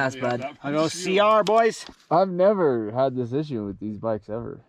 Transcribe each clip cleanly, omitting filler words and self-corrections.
gas, bud. I'll go CR, boys. I've never had this issue with these bikes ever.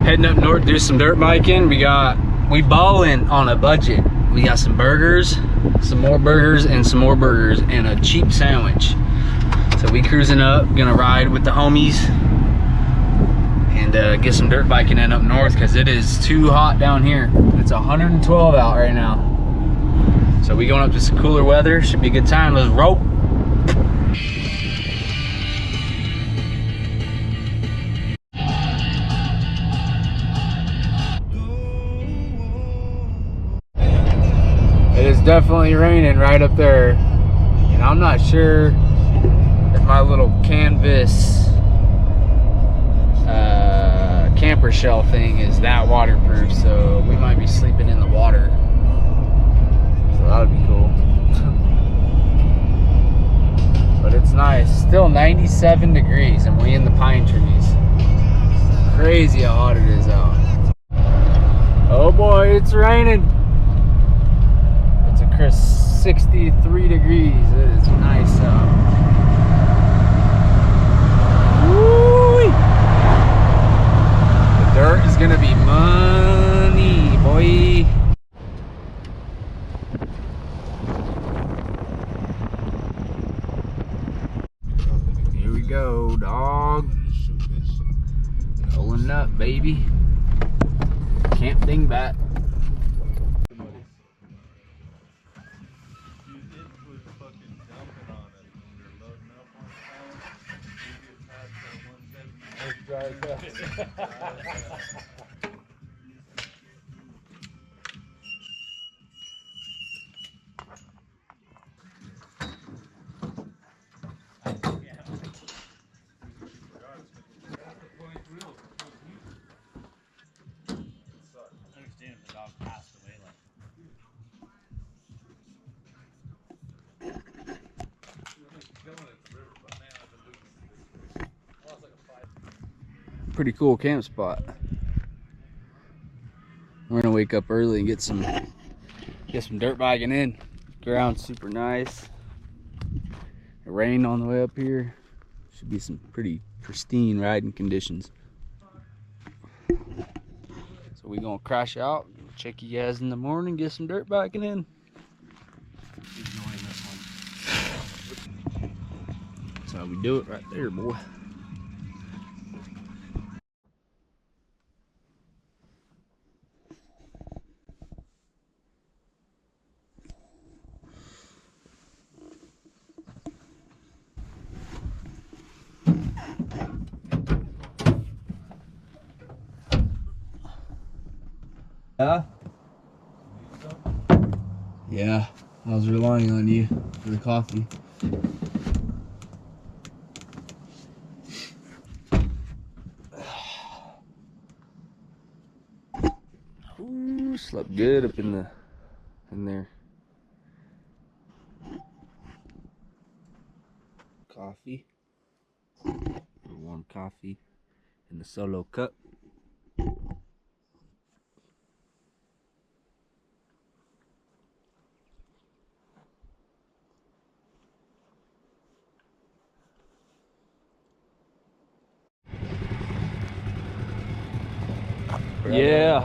Heading up north, do some dirt biking. We balling on a budget. We got some burgers, some more burgers, and some more burgers, and a cheap sandwich. So we cruising up, gonna ride with the homies and get some dirt biking in up north because it is too hot down here. It's 112 out right now. So we going up to some cooler weather. Should be a good time. Let's roll. It is definitely raining right up there, and I'm not sure if my little canvas camper shell thing is that waterproof, so we might be sleeping in the water. So that would be cool. But it's nice. Still 97 degrees, and we in the pine trees. Crazy how hot it is out. Oh boy, it's raining. It's a crisp 63 degrees. It is nice out. Woo-wee. The dirt is gonna be money, boy. Here we go, dog. Rolling up, baby. Camp dingbat. Pretty cool camp spot. We're gonna wake up early and get some dirt biking in. Ground's super nice. It rained on the way up here. Should be some pretty pristine riding conditions. So we gonna crash out, check you guys in the morning, get some dirt biking in. That's how we do it right there, boy. Yeah? Yeah, I was relying on you for the coffee. Ooh, slept good up in there. Coffee. Warm coffee in the solo cup. Yeah.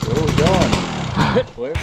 Where are we going? Where?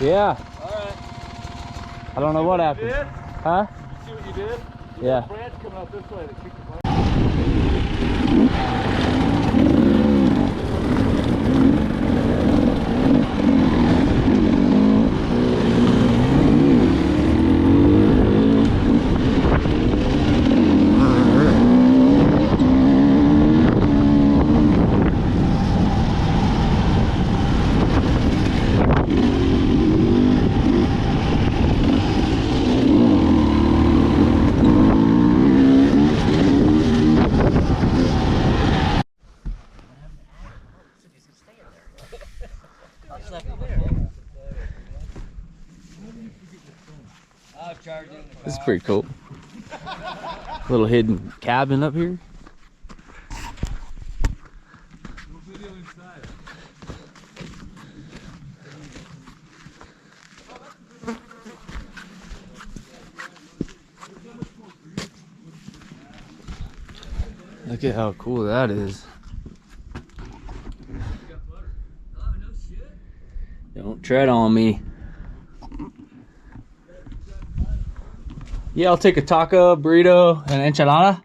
Yeah. All right. I don't know what happened. Huh? You see what you did? Yeah. Branch coming out this way that kicked the branch. This is pretty cool. Little hidden cabin up here. Look at how cool that is. Don't tread on me. Yeah, I'll take a taco, burrito, and enchilada.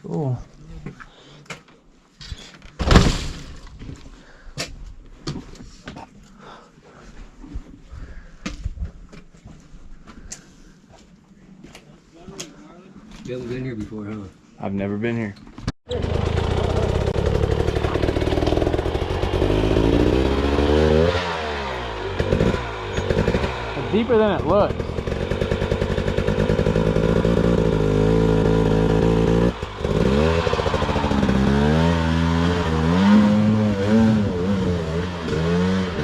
Cool. You haven't been here before, huh? I've never been here. It's deeper than it looks.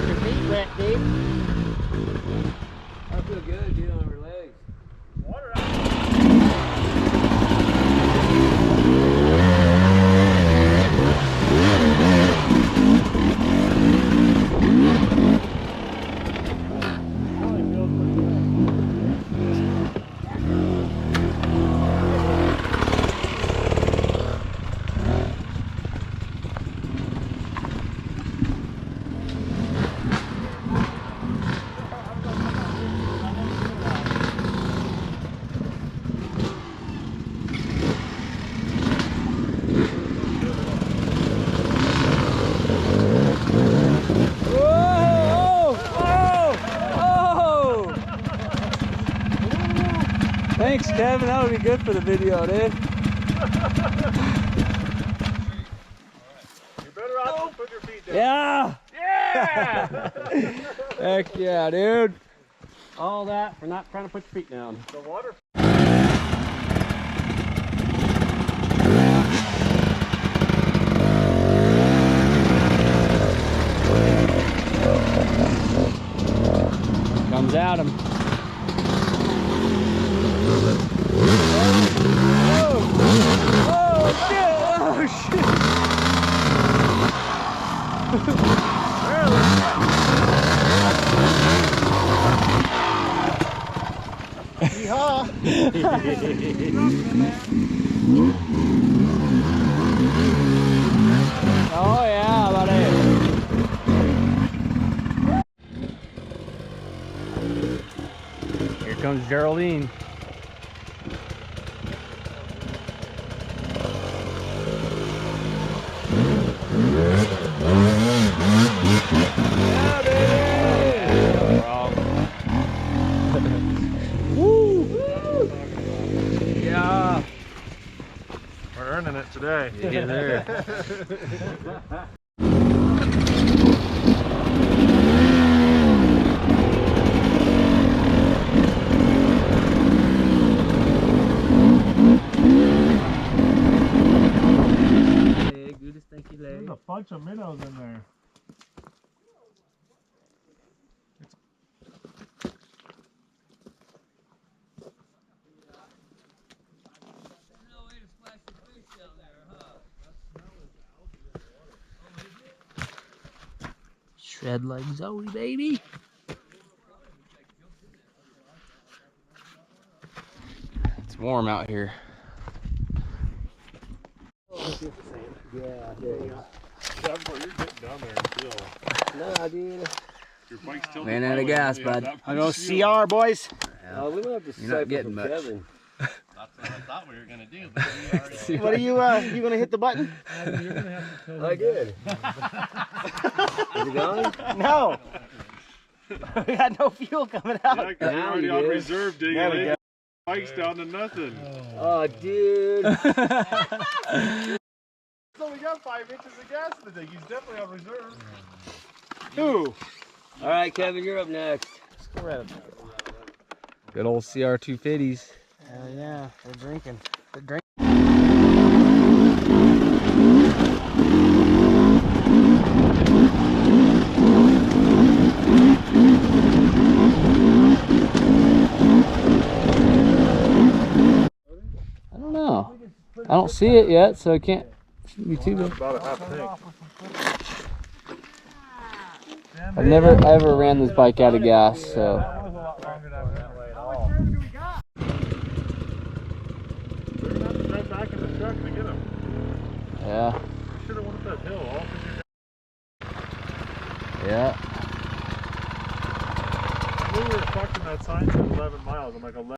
Your feet wet, Dave. I feel good, dude, on her legs. Thanks, Kevin. That would be good for the video, dude. You're better off to put your feet down. Yeah! Yeah! Heck yeah, dude. All that for not trying to put your feet down. The water. Comes at him. Oh yeah, buddy. Here comes Geraldine. Yeah, baby. Woo! Yeah. We're earning it today. Yeah, there. There's a bunch of minnows in there. Shred like Zoe, baby. warm out here. Yeah, there you go. You're getting down there and feel. Nah, dude. Your bike's tilted. Ran out of gas, bud. I go CR, boys. We don't have to You're not decipher getting from much. Kevin. That's what I thought we were gonna do. But we already What are you gonna hit the button? You're gonna have to tell I did. Is it going? No. We had no fuel coming out. Yeah, because you're Now already you on did. reserve digging There we in. go. Bike's down to nothing. Oh, dude. He's only got 5 inches of gas in the thing. He's definitely on reserve. Ooh. All right, Kevin, you're up next. Good old CR 250s. Hell yeah, we're drinking. We're drinking. I don't know. I don't see it yet, so it shouldn't be too bad. About a half tank. I've never ever ran this bike out of gas, so. That was a lot longer than that way at all. We're gonna have to drive back in the truck to get him. Yeah, We should have went up that hill. All yeah. I knew we were fucking that sign said 11 miles. I'm like 11.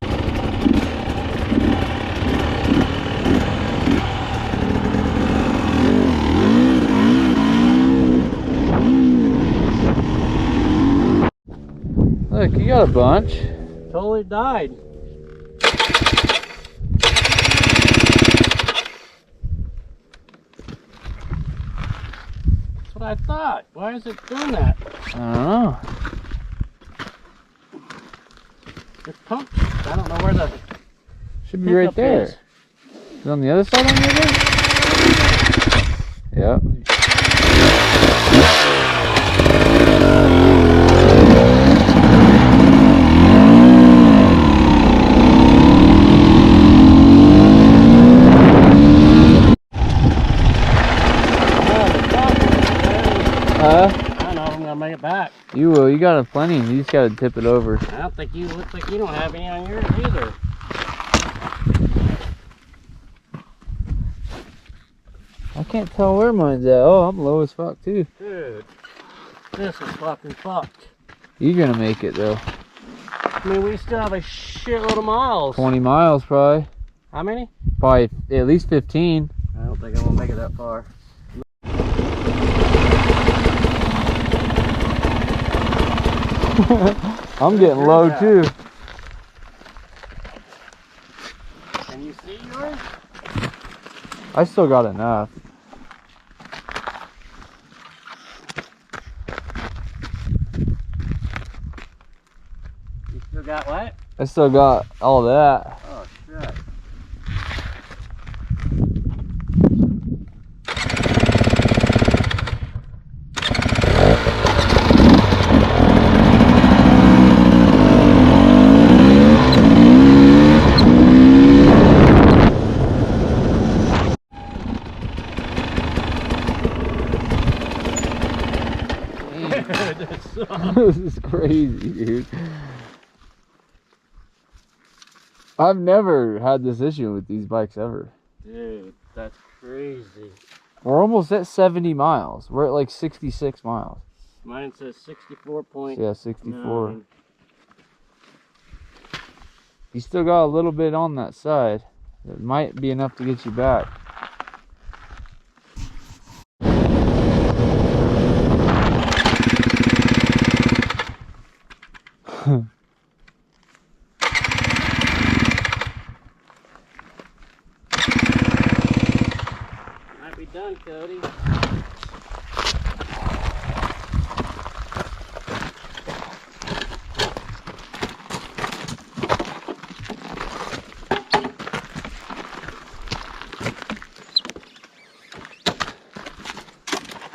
Look, you got a bunch. Totally died. That's what I thought. Why is it doing that? I don't know. It's pumped. I don't know where the Should be right pickup there. is. Is it on the other side on the other? Yep. I don't know if I'm gonna make it back. You will. You got plenty. You just gotta tip it over. I don't think you look like you don't have any on yours either. I can't tell where mine's at. Oh, I'm low as fuck too. Dude, this is fucking fucked. You're gonna make it though. I mean, we still have a shitload of miles. 20 miles probably. How many? Probably at least 15. I don't think I'm gonna make it that far. I'm getting low too. Can you see yours? I still got enough. You still got what? I still got all that. Oh shit. This is crazy, dude. I've never had this issue with these bikes ever. Dude, that's crazy. We're almost at 70 miles. We're at like 66 miles. Mine says 64.9. Yeah, 64. You still got a little bit on that side. It might be enough to get you back. Might be done, Cody.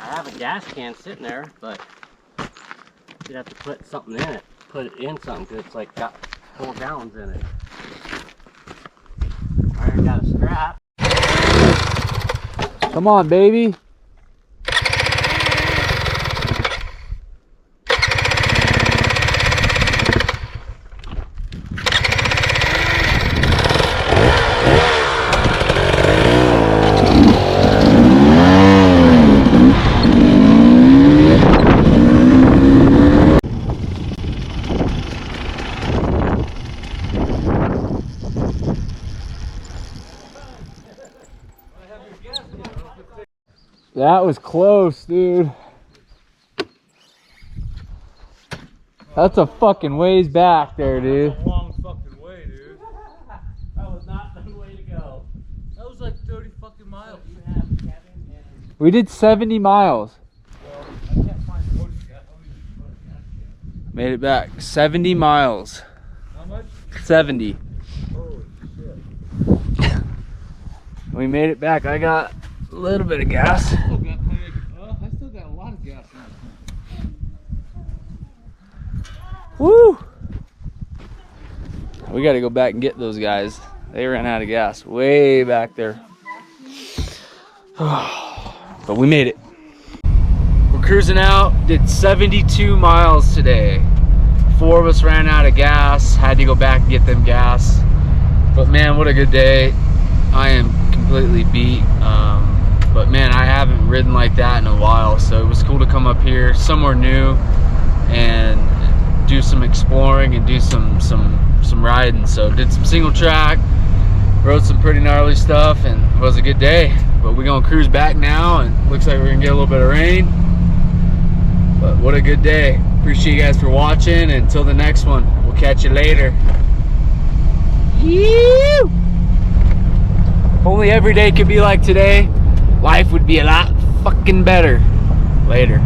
I have a gas can sitting there, but you'd have to put something in it. Put it in something, because it's like got 4 gallons in it. I already got a strap. Come on, baby. That was close, dude. That's a fucking ways back there, dude. That's a long fucking way, dude. That was not the way to go. That was like 30 fucking miles. You have Kevin and We did 70 miles. Well, I can't find Cody's gas. How many did you put in gas? Made it back. 70 miles. How much? 70. Holy shit. We made it back. I got a little bit of gas. I still got plenty of, I still got a lot of gas in it. Woo! We got to go back and get those guys. They ran out of gas way back there. But we made it. We're cruising out. Did 72 miles today. 4 of us ran out of gas. Had to go back and get them gas. But man, what a good day. I am completely beat. But man, I haven't ridden like that in a while. So it was cool to come up here, somewhere new, and do some exploring and do some riding. So did some single track, rode some pretty gnarly stuff, and it was a good day. But we're gonna cruise back now, and looks like we're gonna get a little bit of rain. But what a good day. Appreciate you guys for watching. Until the next one, we'll catch you later. If only every day could be like today, life would be a lot fucking better. Later.